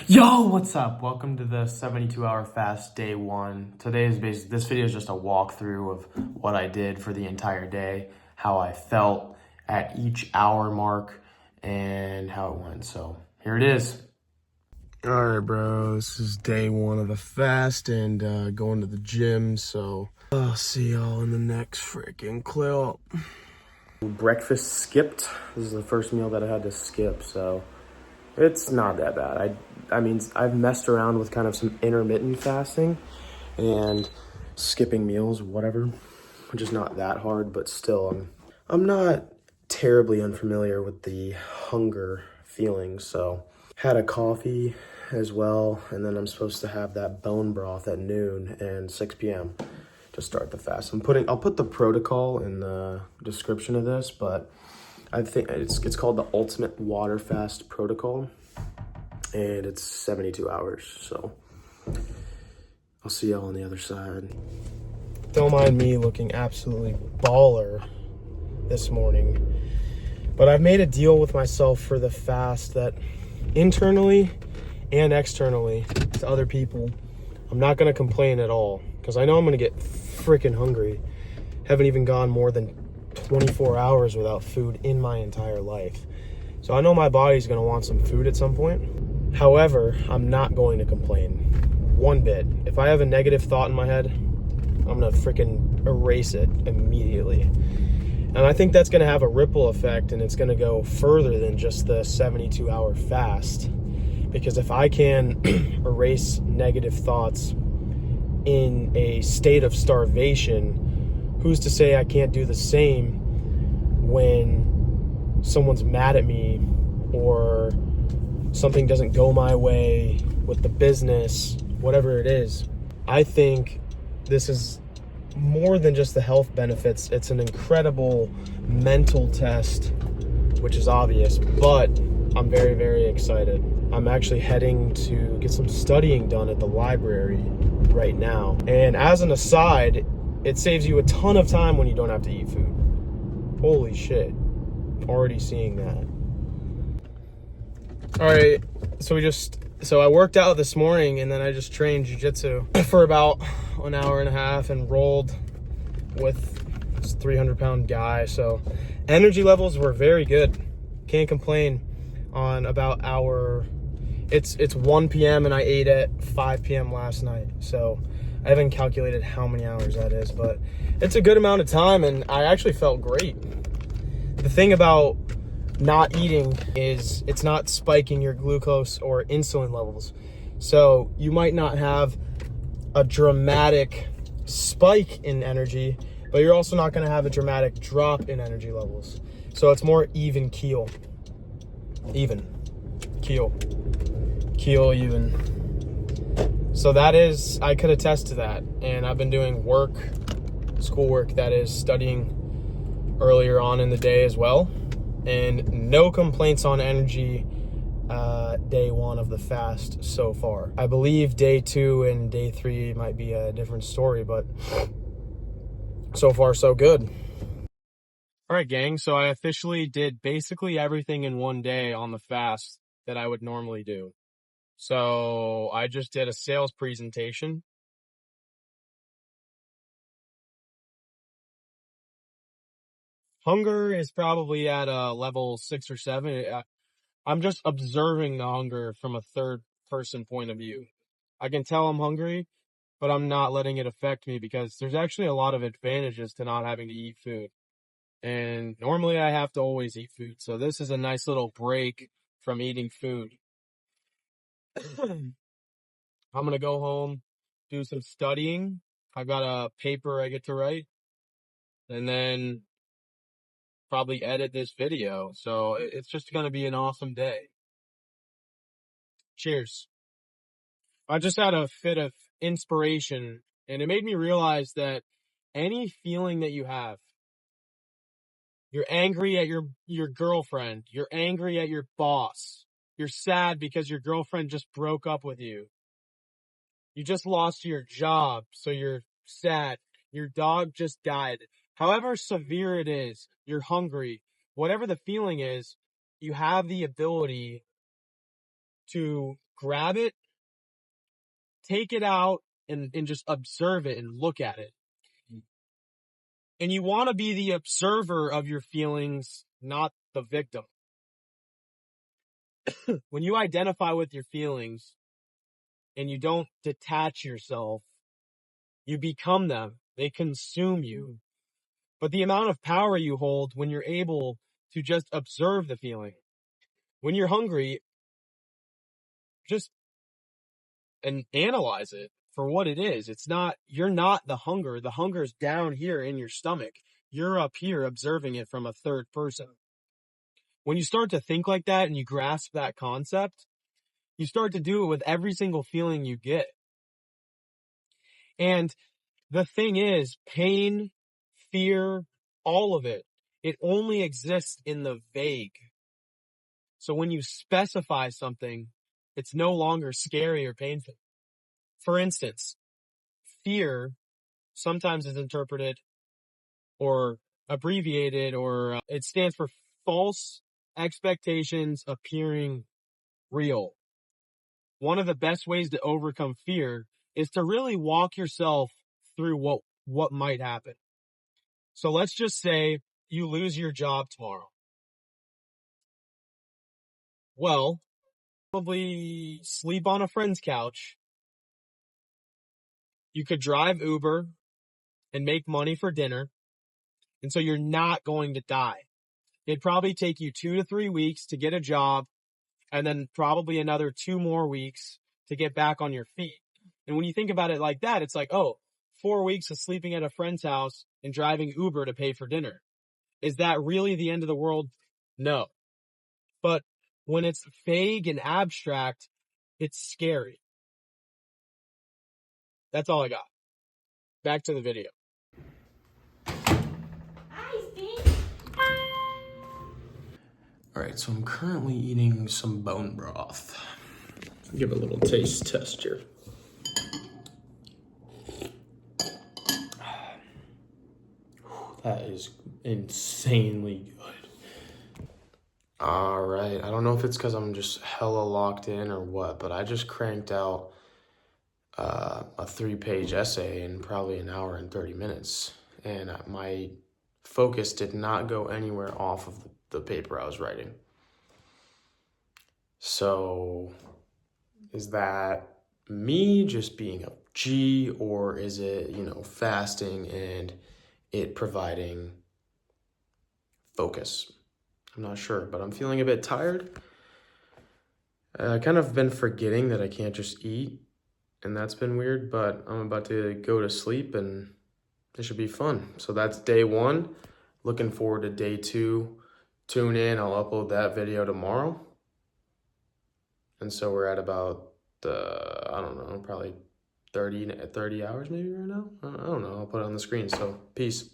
Yo, what's up? Welcome to the 72-hour fast day one. This video is just a walkthrough of what I did for the entire day, how I felt at each hour mark, and how it went. So here it is. All right, bro. This is day one of the fast and going to the gym. So I'll see y'all in the next freaking clip. Breakfast skipped. This is the first meal that I had to skip, so it's not that bad. I mean, I've messed around with kind of some intermittent fasting and skipping meals, whatever, which is not that hard, but still, I'm not terribly unfamiliar with the hunger feeling. So had a coffee as well, and then I'm supposed to have that bone broth at noon and 6 p.m. to start the fast. I'll put the protocol in the description of this, but I think it's called the Ultimate Water Fast Protocol, and it's 72 hours. So I'll see y'all on the other side. Don't mind me looking absolutely baller this morning, but I've made a deal with myself for the fast that internally and externally to other people, I'm not gonna complain at all, because I know I'm gonna get freaking hungry. Haven't even gone more than 24 hours without food in my entire life. So I know my body's gonna want some food at some point. However, I'm not going to complain one bit. If I have a negative thought in my head, I'm gonna freaking erase it immediately. And I think that's gonna have a ripple effect, and it's gonna go further than just the 72-hour fast. Because if I can erase negative thoughts in a state of starvation, who's to say I can't do the same when someone's mad at me or something doesn't go my way with the business, whatever it is. I think this is more than just the health benefits. It's an incredible mental test, which is obvious, but I'm very, very excited. I'm actually heading to get some studying done at the library right now. And as an aside, it saves you a ton of time when you don't have to eat food. Holy shit. Already seeing that. All right, so I worked out this morning, and then I just trained jiu-jitsu for about an hour and a half and rolled with this 300-pound guy. So energy levels were very good. Can't complain on about it's 1 p.m. and I ate at 5 p.m. last night. So I haven't calculated how many hours that is, but it's a good amount of time, and I actually felt great. The thing about not eating is it's not spiking your glucose or insulin levels. So you might not have a dramatic spike in energy, but you're also not going to have a dramatic drop in energy levels. So it's more even keel. Even. Keel. Keel even. So that is, I could attest to that. And I've been doing schoolwork, that is studying earlier on in the day as well. And no complaints on energy day one of the fast so far. I believe day two and day three might be a different story, but so far so good. All right, gang. So I officially did basically everything in one day on the fast that I would normally do. So I just did a sales presentation. Hunger is probably at a level 6 or 7. I'm just observing the hunger from a third person point of view. I can tell I'm hungry, but I'm not letting it affect me, because there's actually a lot of advantages to not having to eat food. And normally I have to always eat food. So this is a nice little break from eating food. I'm going to go home, do some studying. I've got a paper I get to write, and then probably edit this video. So it's just going to be an awesome day. Cheers. I just had a fit of inspiration, and it made me realize that any feeling that you have, you're angry at your girlfriend, you're angry at your boss, you're sad because your girlfriend just broke up with you, you just lost your job, so you're sad, your dog just died. However severe it is, you're hungry, whatever the feeling is, you have the ability to grab it, take it out, and just observe it and look at it. And you want to be the observer of your feelings, not the victim. When you identify with your feelings and you don't detach yourself, you become them. They consume you. But the amount of power you hold when you're able to just observe the feeling. When you're hungry, just and analyze it for what it is. You're not the hunger. The hunger's down here in your stomach. You're up here observing it from a third person. When you start to think like that and you grasp that concept, you start to do it with every single feeling you get. And the thing is, pain, fear, all of it, it only exists in the vague. So when you specify something, it's no longer scary or painful. For instance, fear sometimes is interpreted or abbreviated, or it stands for false expectations appearing real. One of the best ways to overcome fear is to really walk yourself through what might happen. So let's just say you lose your job tomorrow. Well, probably sleep on a friend's couch. You could drive Uber and make money for dinner. And so you're not going to die. It'd probably take you 2 to 3 weeks to get a job, and then probably another 2 more weeks to get back on your feet. And when you think about it like that, it's like, 4 weeks of sleeping at a friend's house and driving Uber to pay for dinner. Is that really the end of the world? No. But when it's vague and abstract, it's scary. That's all I got. Back to the video. All right, so I'm currently eating some bone broth. Give it a little taste test here. That is insanely good. All right, I don't know if it's because I'm just hella locked in or what, but I just cranked out a 3-page essay in probably an hour and 30 minutes. And my focus did not go anywhere off of the paper I was writing. So is that me just being a G, or is it, fasting and it providing focus? I'm not sure, but I'm feeling a bit tired. I kind of been forgetting that I can't just eat, and that's been weird, but I'm about to go to sleep and it should be fun. So that's day 1. Looking forward to day 2. Tune in, I'll upload that video tomorrow. And so we're at about, I don't know, probably 30 hours maybe right now. I don't know, I'll put it on the screen. So peace.